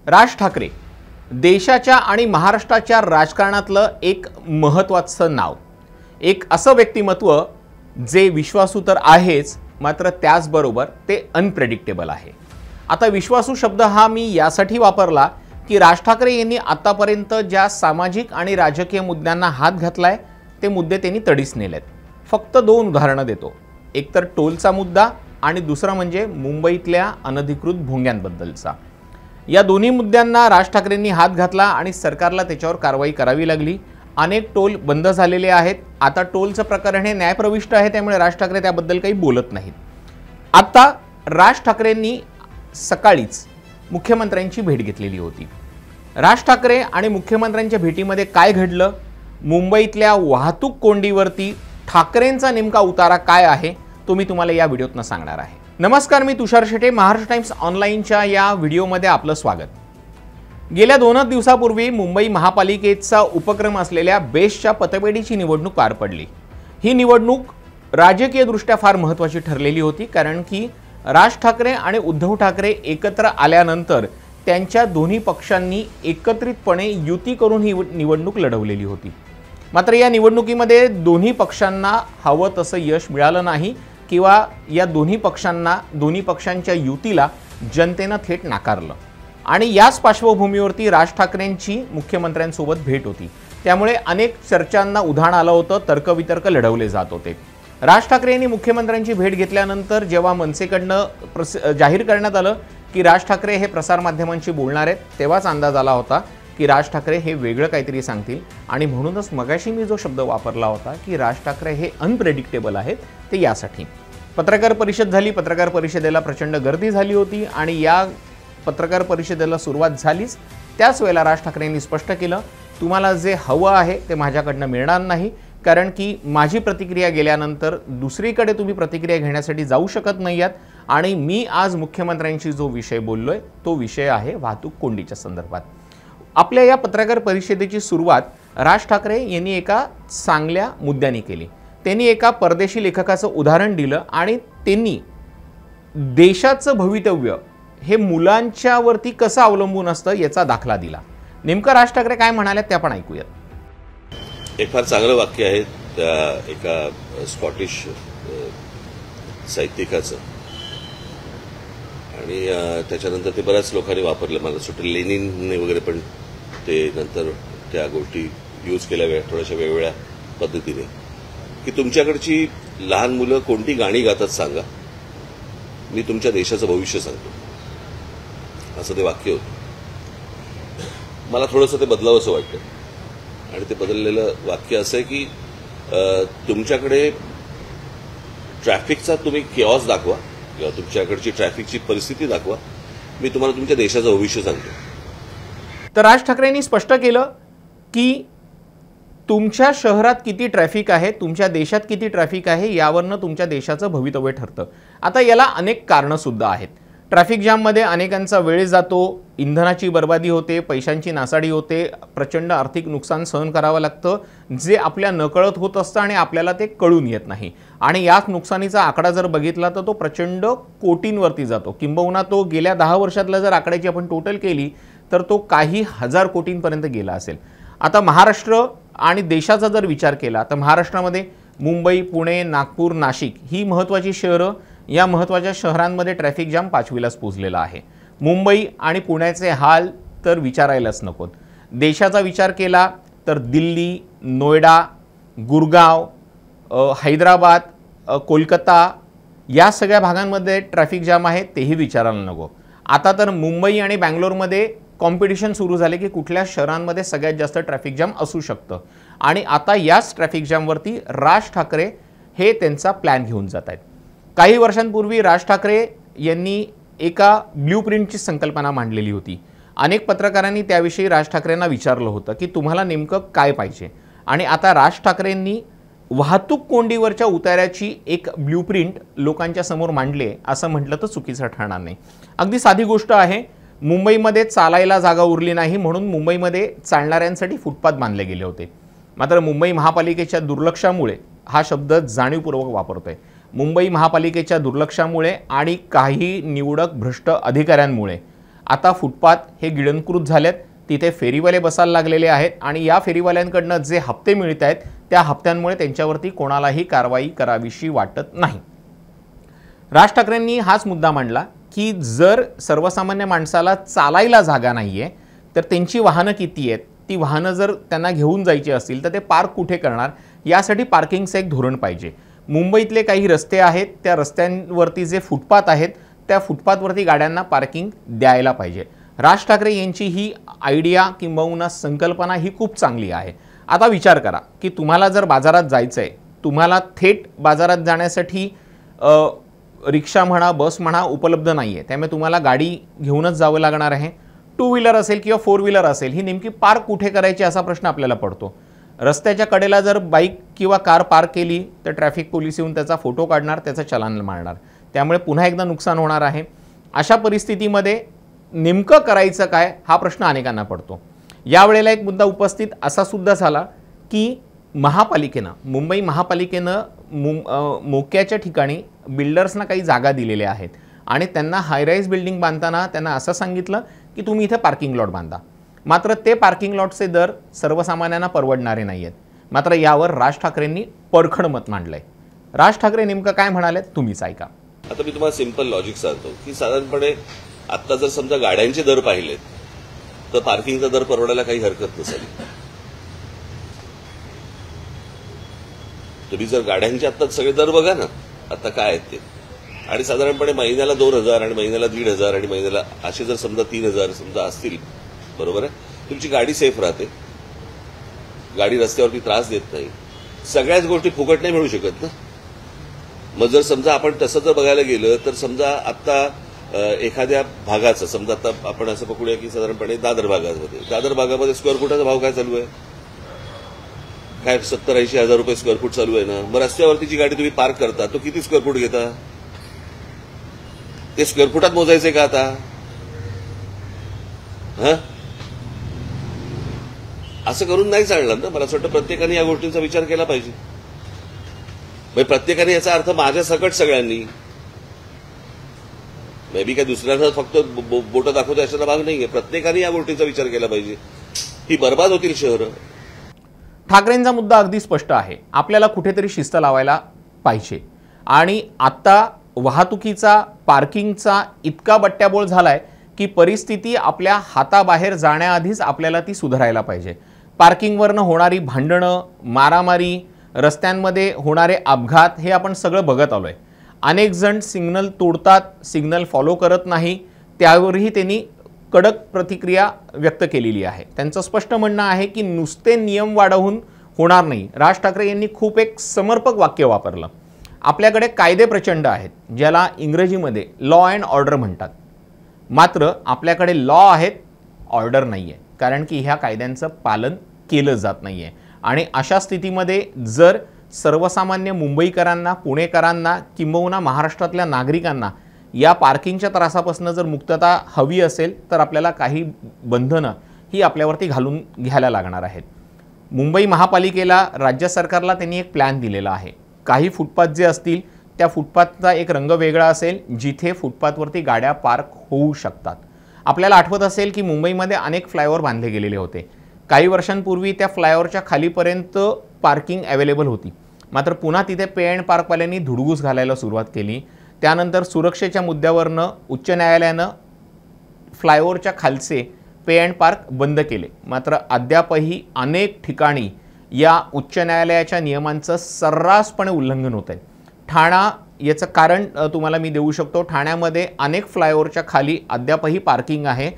राज ठाकरे देशाच्या आणि महाराष्ट्राच्या राजकारणातलं एक महत्त्वाचं नाव, एक असं व्यक्तिमत्व जे विश्वासू तर आहेच, मात्र त्याचबरोबर ते अनप्रेडिक्टेबल आहे। आता विश्वासू शब्द हा मी यासाठी वापरला की राज ठाकरे यांनी आतापर्यंत ज्या सामाजिक आणि राजकीय मुद्द्यांना हात घातलाय ते मुद्दे त्यांनी तडीस नेलेत। फक्त दोन उदाहरणं देतो, एक तर टोलचा मुद्दा आणि दुसरा म्हणजे मुंबईतल्या अनधिकृत भोंग्यांबद्दलचा। या दोन्ही मुद्द्यांना राज ठाकरेंनी हात घातला आणि सरकारला त्याच्यावर कारवाई करावी लागली। अनेक टोल बंद झालेले आहेत। आता टोलचं प्रकरण हे न्यायप्रविष्ट आहे, त्यामुळे राज ठाकरे त्याबद्दल काही बोलत नाहीत। आता राज ठाकरेंनी सकाळीच मुख्यमंत्र्यांची भेट घेतलेली होती। राज ठाकरे आणि मुख्यमंत्र्यांच्या भेटीमध्ये काय घडलं, मुंबईतल्या वाहतूक कोंडीवरती ठाकरेंचा नेमका उतारा काय आहे, तो मी तुम्हाला या व्हिडिओतनं सांगणार आहे। नमस्कार, मी तुषार शेटे, महाराष्ट्र टाइम्स ऑनलाईनच्या या व्हिडिओमध्ये आपलं स्वागत। गेल्या 2 दिवसापूर्वी मुंबई महापालिकेचा उपक्रम असलेल्या बेस्टच्या पतपेढीची निवडणूक पार पडली। ही निवडणूक राजकीयदृष्ट्या फार महत्त्वाची ठरलेली होती, कारण की राज ठाकरे आणि उद्धव ठाकरे एकत्र आल्यानंतर त्यांच्या दोन्ही पक्षांनी एकत्रितपणे युती करून ही निवडणूक लढवलेली होती। मात्र या निवडणुकीमध्ये दोन्ही पक्षांना हवं तसं यश मिळालं नाही किंवा या दोन्ही पक्षांच्या युतीला जनतेनं थेट नाकारलं। आणि याच पार्श्वभूमीवरती राज ठाकरेंची मुख्यमंत्र्यांसोबत भेट होती, त्यामुळे अनेक चर्चांना उधाण आलं होतं, तर्कवितर्क लढवले जात होते। राज ठाकरे यांनी मुख्यमंत्र्यांची भेट घेतल्यानंतर जेव्हा मनसेकडनं जाहीर करण्यात आलं की राज ठाकरे हे प्रसारमाध्यमांशी बोलणार आहेत, तेव्हाच अंदाज आला होता की राज ठाकरे हे वेगळं काहीतरी सांगतील। आणि म्हणूनच मगाशी मी जो शब्द वापरला होता की राज ठाकरे हे अनप्रेडिक्टेबल आहेत, ते यासाठी। पत्रकार परिषद झाली, पत्रकार परिषदेला प्रचंड गर्दी झाली होती आणि या पत्रकार परिषदेला सुरुवात झालीच त्याच वेळेला राज ठाकरेंनी स्पष्ट केलं, तुम्हाला जे हवं आहे ते माझ्याकडनं मिळणार नाही, कारण की माझी प्रतिक्रिया गेल्यानंतर दुसरीकडे तुम्ही प्रतिक्रिया घेण्यासाठी जाऊ शकत नाही आहात। आणि मी आज मुख्यमंत्र्यांशी जो विषय बोललोय तो विषय आहे वाहतूक कोंडीच्या संदर्भात। आपल्या या पत्रकार परिषदेची सुरुवात राज ठाकरे यांनी एका चांगल्या मुद्द्याने केली। त्यांनी एका परदेशी लेखकाचं उदाहरण दिलं आणि त्यांनी देशाचं भवितव्य हे मुलांच्यावरती कसं अवलंबून असतं याचा दाखला दिला। नेमकं राज ठाकरे काय म्हणाले ते आपण ऐकूयात। एक फार चांगलं वाक्य आहे त्या एका स्कॉटिश साहित्यिकाचं, आणि त्याच्यानंतर ते बऱ्याच लोकांनी वापरलं। मला सुट लेनिनने वगैरे पण ते नंतर त्या गोष्टी यूज केल्या थोड्याशा वेगवेगळ्या पद्धतीने, की तुमच्याकडची लहान मुलं कोणती गाणी गातात सांगा, मी तुमच्या देशाचं भविष्य सांगतो, असं ते वाक्य होतं। मला थोडंसं ते बदलावंसं वाटतं आणि ते बदललेलं वाक्य असं आहे की तुमच्याकडे ट्रॅफिकचा तुम्ही केऑस दाखवा किंवा तुमच्याकडची ट्रॅफिकची परिस्थिती दाखवा, मी तुम्हाला तुमच्या देशाचं भविष्य सांगतो। तर राज ठाकरेंनी स्पष्ट केलं की तुमच्या शहरात किती ट्रॅफिक आहे, तुमच्या देशात किती ट्रॅफिक आहे, यावरनं तुमच्या देशाचं भवितव्य ठरतं। आता याला अनेक कारणं सुद्धा आहेत। ट्रॅफिक जाममध्ये अनेकांचा वेळ जातो, इंधनाची बर्बादी होते, पैशांची नासाडी होते, प्रचंड आर्थिक नुकसान सहन करावं लागतं, जे आपल्या नकळत होत असतं आणि आपल्याला ते कळून येत नाही। आणि याच नुकसानीचा आकडा जर बघितला तर तो प्रचंड कोटींवरती जातो, किंबहुना तो गेल्या 10 वर्षातला जर आकड्याची आपण टोटल केली तर तो काही हजार कोटींपर्यंत गेला असेल। आता महाराष्ट्र आणि देशाचा जर विचार केला तर महाराष्ट्रामध्ये मुंबई, पुणे, नागपूर, नाशिक ही महत्त्वाची शहरं, या महत्त्वाच्या शहरांमध्ये ट्रॅफिक जाम 5वीलाच पोहोचलेला आहे। मुंबई आणि पुण्याचे हाल तर विचारायलाच नकोत। देशाचा विचार केला तर दिल्ली, नोएडा, गुरगाव, हैदराबाद, कोलकाता या सगळ्या भागांमध्ये ट्रॅफिक जाम आहे, तेही विचारायला नको। आता तर मुंबई आणि बँगलोरमध्ये कॉम्पिटिशन सुरू झाले की कुठल्या शहरांमध्ये सगळ्यात जास्त ट्रॅफिक जाम असू शकतं। आणि आता याच ट्रॅफिक जामवरती राज ठाकरे हे त्यांचा प्लॅन घेऊन जात आहेत। काही वर्षांपूर्वी राज ठाकरे यांनी एका ब्ल्यूप्रिंटची संकल्पना मांडलेली होती। अनेक पत्रकारांनी त्याविषयी राज ठाकरेंना विचारलं होतं की तुम्हाला नेमकं काय पाहिजे। आणि आता राज ठाकरेंनी वाहतूक कोंडीवरच्या उतार्याची एक ब्ल्यूप्रिंट लोकांच्या समोर मांडली असं म्हटलं तर चुकीचं ठरणार नाही। अगदी साधी गोष्ट आहे, मुंबईमध्ये चालायला जागा उरली नाही म्हणून मुंबईमध्ये चालणाऱ्यांसाठी फुटपाथ बांधले गेले होते। मात्र मुंबई महापालिकेच्या दुर्लक्षामुळे, हा शब्द जाणीवपूर्वक वापरतोय, मुंबई महापालिकेच्या दुर्लक्षामुळे आणि काही निवडक भ्रष्ट अधिकाऱ्यांमुळे आता फुटपाथ हे गिळंकृत झालेत, तिथे फेरीवाले बसायला लागलेले आहेत आणि या फेरीवाल्यांकडनं जे हप्ते मिळत आहेत त्या हप्त्यांमुळे त्यांच्यावरती कोणालाही कारवाई करावीशी वाटत नाही। राज ठाकरेंनी हाच मुद्दा मांडला की जर सर्वसामान्य माणसाला चालायला जागा नाहीये तर त्यांची वाहनं किती आहेत, ती वाहनं जर त्यांना घेऊन जायची असतील तर ते पार्क कुठे करणार, यासाठी पार्किंगचं एक धोरण पाहिजे। मुंबईतले काही रस्ते आहेत, त्या रस्त्यांवरती जे फुटपाथ आहेत त्या फुटपाथवरती गाड्यांना पार्किंग द्यायला पाहिजे। राज ठाकरे यांची ही आयडिया किंबहुना संकल्पना ही खूप चांगली आहे। आता विचार करा की तुम्हाला जर बाजारात जायचं आहे, तुम्हाला थेट बाजारात जाण्यासाठी रिक्षा म्हणा, बस म्हणा उपलब्ध नाही आहे, त्यामुळे तुम्हाला गाडी घेऊनच जावं लागणार आहे। टू व्हीलर असेल किंवा फोर व्हीलर असेल, ही नेमकी पार्क कुठे करायची असा प्रश्न आपल्याला पडतो। रस्त्याच्या कडेला जर बाईक किंवा कार पार्क केली तर ट्रॅफिक पोलीस येऊन त्याचा फोटो काढणार, त्याचं चलान मारणार, त्यामुळे पुन्हा एकदा नुकसान होणार आहे। अशा परिस्थितीमध्ये नेमकं करायचं काय हा प्रश्न अनेकांना पडतो। यावेळेला एक मुद्दा उपस्थित असा सुद्धा झाला की महापालिकेनं, मुंबई महापालिकेनं मोक्याच्या ठिकाणी बिल्डर्सना काही जागा दिलेल्या आहेत आणि त्यांना हायराईज बिल्डिंग बांधताना त्यांना असं सांगितलं की तुम्ही इथे पार्किंग लॉट बांधा, मात्र ते पार्किंग लॉटचे दर सर्वसामान्यांना परवडणारे नाही आहेत। मात्र यावर राज ठाकरेंनी परखड मत मांडलंय। राज ठाकरे नेमकं काय म्हणाले तुम्हीच ऐका। आता मी तुम्हाला सिंपल लॉजिक सांगतो की साधारणपणे आता जर समजा गाड्यांचे दर पाहिलेत तर पार्किंगचा दर परवडायला काही हरकत नसेल। तुम्ही जर गाड्यांचे आता सगळे दर बघा ना आता काय आहेत ते, आणि साधारणपणे महिन्याला 2000 आणि महिन्याला 1500 आणि महिन्याला असे जर समजा 3000 समजा असतील, बरोबर आहे, तुमची गाडी सेफ राहते, गाडी रस्त्यावरती त्रास देत नाही, सगळ्याच गोष्टी फुकट नाही मिळू शकत ना। मग जर समजा आपण तसं जर बघायला गेलं तर समजा आता एखाद्या भागाचं समजा आता आपण असं पकडूया की साधारणपणे दादर भागामध्ये स्क्वेअर फुटाचा भाव काय चालू आहे, काय 70-80 हजार रुपये स्क्वेअर फूट चालू आहे ना। मग रस्त्यावरती जी गाडी तुम्ही पार्क करता तो किती स्क्वेअर फूट घेता, ते स्क्वेअर फुटात मोजायचे का आता? असं करून नाही चालणार ना। मला असं वाटतं प्रत्येकाने या गोष्टींचा विचार केला पाहिजे। प्रत्येकाने याचा अर्थ माझ्या सकट सगळ्यांनी, मे बी काय दुसऱ्यांना फक्त बोटं दाखवतो अशाला भाग नाहीये, प्रत्येकाने या गोष्टींचा विचार केला पाहिजे। ही बर्बाद होतील शहरं। ठाकरेंचा मुद्दा अगदी स्पष्ट आहे, आपल्याला कुठेतरी शिस्त लावायला पाहिजे आणि आता वाहतुकीचा पार्किंगचा इतका बट्ट्याबोळ झालाय की परिस्थिती आपल्या हाताबाहेर जाण्याआधीच आपल्याला ती सुधारायला पाहिजे। पार्किंगवरनं होणारी भांडणं, मारामारी, रस्त्यांमध्ये होणारे अपघात हे आपण सगळं बघत आलोय। अनेक जण सिग्नल तोडतात, सिग्नल फॉलो करत नाही, त्यावरही त्यांनी कडक प्रतिक्रिया व्यक्त केलेली आहे। त्यांचं स्पष्ट म्हणणं आहे की नुसते नियम वाढवून होणार नाही। राज ठाकरे यांनी खूप एक समर्पक वाक्य वापरलं, आपल्याकडे कायदे प्रचंड आहेत ज्याला इंग्रजीमध्ये लॉ अँड ऑर्डर म्हणतात, मात्र आपल्याकडे लॉ आहेत, ऑर्डर नाहीये, कारण की ह्या कायद्यांचं पालन केलं जात नाहीये। आणि अशा स्थितीमध्ये जर सर्वसामान्य मुंबईकरांना, पुणेकरांना किंबहुना महाराष्ट्रातल्या नागरिकांना या पार्किंगच्या त्रासापासून जर मुक्तता हवी असेल तर आपल्याला काही बंधनं ही आपल्यावरती घालून घ्यायला लागणार आहेत। मुंबई महापालिकेला, राज्य सरकारला त्यांनी एक प्लॅन दिलेला आहे। काही फुटपाथ जे असतील त्या फुटपाथचा एक रंग वेगळा असेल, जिथे फुटपाथवरती गाड्या पार्क होऊ शकतात। आपल्याला आठवत असेल की मुंबईमध्ये अनेक फ्लायओव्हर बांधले गेलेले होते। काही वर्षांपूर्वी त्या फ्लायओव्हरच्या खालीपर्यंत पार्किंग अवेलेबल होती, मात्र पुन्हा तिथे पे अँड पार्कवाल्यांनी धुडगूस घालायला सुरुवात केली। त्यानंतर सुरक्षेच्या मुद्द्यावरनं उच्च न्यायालयानं फ्लायओव्हरच्या खालचे पे अँड पार्क बंद केले, मात्र अद्यापही अनेक ठिकाणी या उच्च न्यायालयाच्या नियमांचं सर्रासपणे उल्लंघन होत आहे। ठाणा याचं कारण तुम्हाला मी देऊ शकतो। ठाण्यामध्ये अनेक फ्लायओव्हरच्या खाली अद्यापही पार्किंग आहे।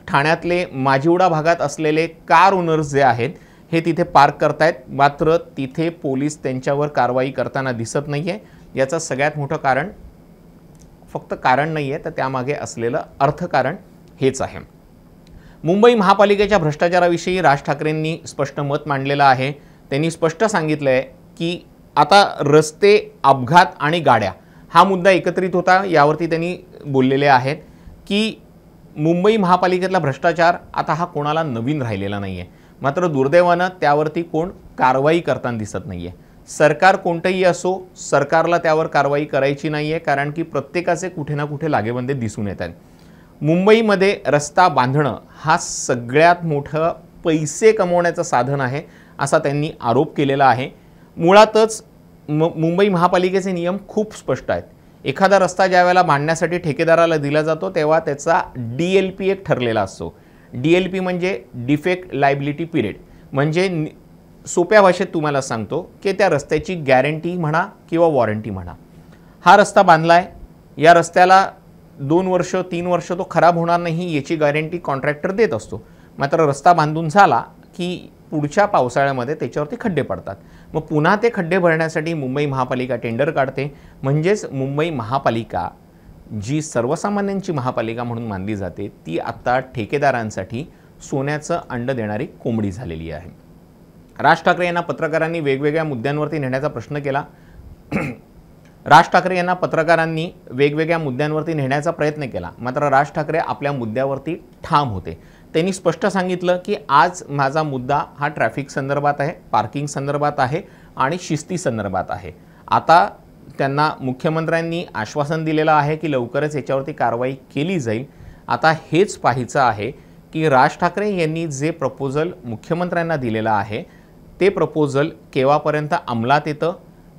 ठाण्यातले माजिवडा भागात असलेले कार ओनर्स जे आहेत हे तिथे पार्क करतायत, मात्र तिथे पोलीस त्यांच्यावर कारवाई करताना दिसत नाहीये। याचं सगळ्यात मोठं कारण फक्त कारण नाहीये तर त्यामागे असलेलं अर्थकारण हेच आहे। मुंबई महापालिकेच्या भ्रष्टाचाराविषयी राज ठाकरेंनी स्पष्ट मत मांडलेलं आहे। त्यांनी स्पष्ट सांगितलंय की आता रस्ते, अपघात आणि गाड्या हा मुद्दा एकत्रित होता, यावरती त्यांनी बोललेले आहेत की मुंबई महापालिकेतला भ्रष्टाचार आता हा कोणाला नवीन राहिलेला नाहीये, मात्र दुर्दैवानं त्यावरती कोण कारवाई करताना दिसत नाहीये। सरकार कोणतेही असो, सरकारला त्यावर कारवाई करायची नाहीये, कारण की प्रत्येकाचे कुठे ना कुठे लागेबंदे दिसून येत आहेत। मुंबईमध्ये रस्ता बांधणं हा सगळ्यात मोठं पैसे कमवण्याचं साधन आहे असा त्यांनी आरोप केलेला आहे। मुळातच मुंबई महापालिकेचे नियम खूप स्पष्ट आहेत। एखादा रस्ता ज्या वेळेला बांधण्यासाठी ठेकेदाराला दिला जातो तेव्हा त्याचा DLP एक ठरलेला असतो। DLP म्हणजे डिफेक्ट लायबिलिटी पिरियड, म्हणजे सोप्या भाषेत तुम्हाला सांगतो की त्या रस्त्याची गॅरंटी म्हणा किंवा वॉरंटी म्हणा। हा रस्ता बांधलाय, या रस्त्याला 2 वर्ष 3 वर्ष तो खराब होणार नाही याची गॅरंटी कॉन्ट्रॅक्टर देत असतो। मात्र रस्ता बांधून झाला की पुढच्या पावसाळ्यामध्ये त्याच्यावरती खड्डे पडतात, मग पुन्हा ते खड्डे भरण्यासाठी मुंबई महापालिका टेंडर काढते। म्हणजेच मुंबई महापालिका जी सर्वसामान्यांची महापालिका म्हणून मानली जाते ती आता ठेकेदारांसाठी सोन्याचं अंड देणारी कोंबडी झालेली आहे। राज ठाकरे यांना पत्रकारांनी वेगवेगळ्या मुद्द्यांवरती नेण्याचा प्रश्न केला। राज ठाकरे यांना पत्रकारांनी वेगवेगळ्या मुद्द्यांवरती नेण्याचा प्रयत्न केला, मात्र राज ठाकरे आपल्या मुद्द्यावरती ठाम होते। त्यांनी स्पष्ट सांगितलं की आज माझा मुद्दा हा ट्रॅफिक संदर्भात आहे, पार्किंग संदर्भात आहे आणि शिस्ती संदर्भात आहे। आता त्यांना मुख्यमंत्र्यांनी आश्वासन दिलेलं आहे की लवकरच याच्यावरती कारवाई केली जाईल। आता हेच पाहायचं आहे की राज ठाकरे यांनी जे प्रपोजल मुख्यमंत्र्यांना दिलेलं आहे ते प्रपोजल केव्हापर्यंत अंमलात येतं,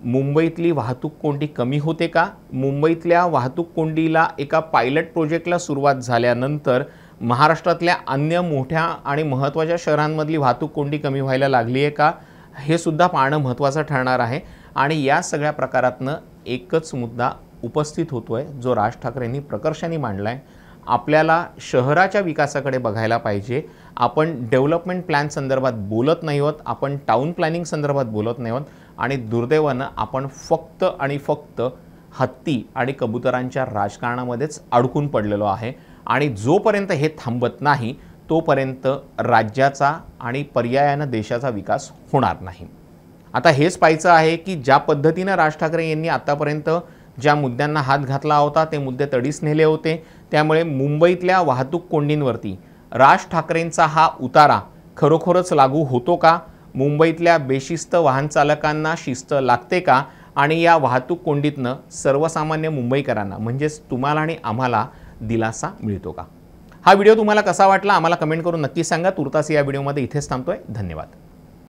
मुंबईतली वाहतूक कोंडी कमी होते का, मुंबईतल्या वाहतूक कोंडीला एका पायलट प्रोजेक्टला सुरुवात झाल्यानंतर महाराष्ट्रातल्या अन्य मोठ्या आणि महत्त्वाच्या शहरांमधली वाहतूक कोंडी कमी व्हायला लागली आहे का, हे सुद्धा पाहणं महत्त्वाचं ठरणार आहे। आणि या सगळ्या प्रकारातनं एकच मुद्दा उपस्थित होतोय जो राज ठाकरेंनी प्रकर्षाने मांडला आहे। आपल्याला शहराच्या विकासाकडे बघायला पाहिजे। आपण डेव्हलपमेंट प्लॅन संदर्भात बोलत नाही आहोत, आपण टाउन प्लॅनिंग संदर्भात बोलत नाही आहोत आणि दुर्दैवानं आपण फक्त आणि फक्त हत्ती आणि कबुतरांच्या राजकारणामध्येच अडकून पडलेलो आहे। आणि जोपर्यंत हे थांबत नाही तोपर्यंत राज्याचा आणि पर्यायानं देशाचा विकास होणार नाही। आता हेच पाहायचं आहे की ज्या पद्धतीनं राज ठाकरे यांनी आतापर्यंत ज्या मुद्द्यांना हात घातला होता ते मुद्दे तडीस नेले होते, त्यामुळे मुंबईतल्या वाहतूक कोंडींवरती राज ठाकरेंचा हा उतारा खरोखरच लागू होतो का, मुंबईतल्या बेशिस्त वाहन चालकांना शिस्त लागते का आणि या वाहतूक कोंडीतनं सर्वसामान्य मुंबईकरांना म्हणजेच तुम्हाला आणि आम्हाला दिलासा मिळतो का। हा व्हिडिओ तुम्हाला कसा वाटला आम्हाला कमेंट करून नक्की सांगा। तुर्तास या व्हिडिओमध्ये इथेच थांबतोय। धन्यवाद।